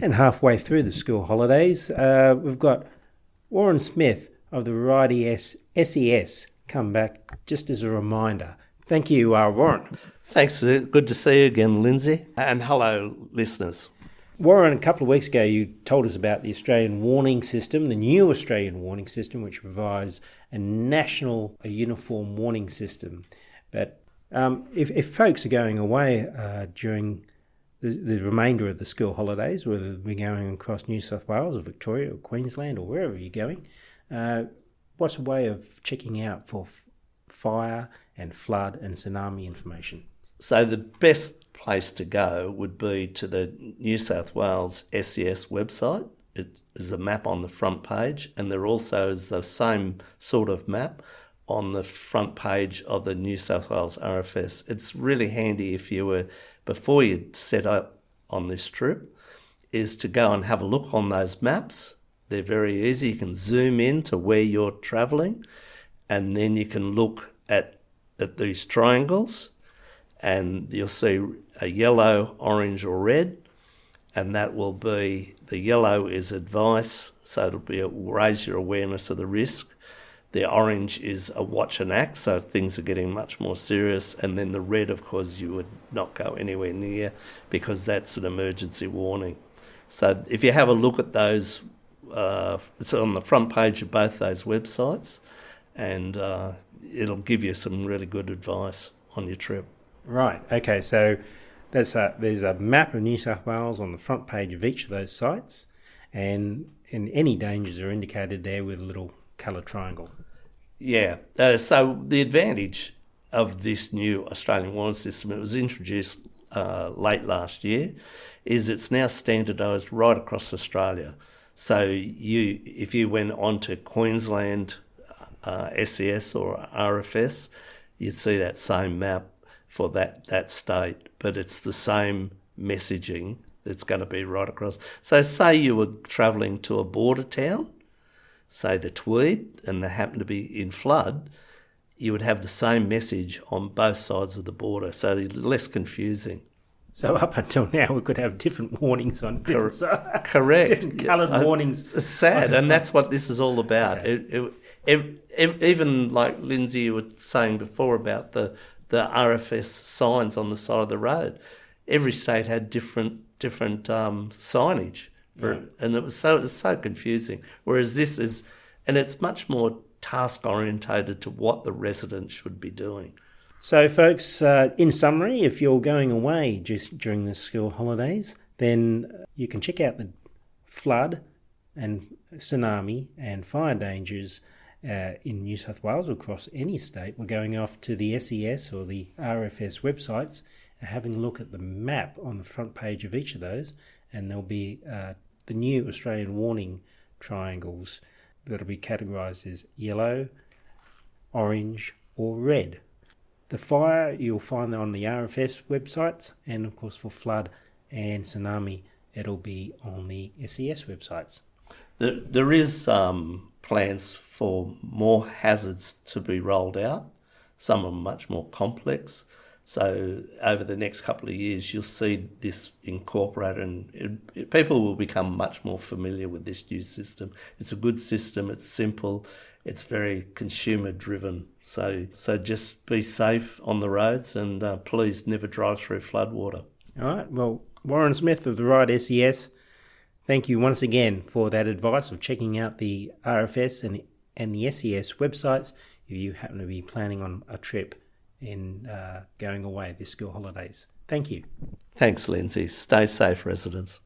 And halfway through the school holidays, we've got Warren Smith of the Variety SES come back just as a reminder. Thank you, Warren. Thanks. Good to see you again, Lindsay. And hello, listeners. Warren, a couple of weeks ago, you told us about the Australian warning system, the new Australian warning system, which provides a national, a uniform warning system. But if folks are going away during the remainder of the school holidays, whether they're going across New South Wales or Victoria or Queensland or wherever you're going, what's a way of checking out for fire and flood and tsunami information? So the best place to go would be to the New South Wales SES website. It is a map on the front page, and there also is the same sort of map on the front page of the New South Wales RFS. It's really handy if you were, before you set up on this trip, is to go and have a look on those maps. They're very easy. You can zoom in to where you're travelling, and then you can look at these triangles, and you'll see a yellow, orange or red, and that will be, the yellow is advice, so it'll raise your awareness of the risk. The orange is a watch and act, so things are getting much more serious. And then the red, of course, you would not go anywhere near because that's an emergency warning. So if you have a look at those, it's on the front page of both those websites, and it'll give you some really good advice on your trip. Right, okay, so there's a map of New South Wales on the front page of each of those sites, and any dangers are indicated there with a little coloured triangle. Yeah, so the advantage of this new Australian warning system, it was introduced late last year, is it's now standardised right across Australia. So if you went on to Queensland SES or RFS, you'd see that same map for that state, but it's the same messaging that's going to be right across. So say you were travelling to a border town, say the Tweed, and they happen to be in flood, you would have the same message on both sides of the border, so it's less confusing. So up until now, we could have different warnings on different sides. Correct. Different coloured warnings. It's sad, and that's what this is all about. Okay. Even like Lindsay, you were saying before about the RFS signs on the side of the road. Every state had different signage. And it was so confusing. Whereas this is, and it's much more task orientated to what the residents should be doing. So, folks, in summary, if you're going away just during the school holidays, then you can check out the flood and tsunami and fire dangers in New South Wales or across any state. We're going off to the SES or the RFS websites and having a look at the map on the front page of each of those, and there'll be the new Australian warning triangles that'll be categorised as yellow, orange or red. The fire, you'll find on the RFS websites, and of course for flood and tsunami, it'll be on the SES websites. There is plans for more hazards to be rolled out. Some are much more complex. So over the next couple of years, you'll see this incorporated, and people will become much more familiar with this new system. It's a good system. It's simple. It's very consumer driven. So just be safe on the roads, and please never drive through floodwater. All right. Well, Warren Smith of the Right SES, thank you once again for that advice of checking out the RFS and the SES websites if you happen to be planning on a trip in going away this school holidays. Thank you. Thanks, Lindsay. Stay safe, residents.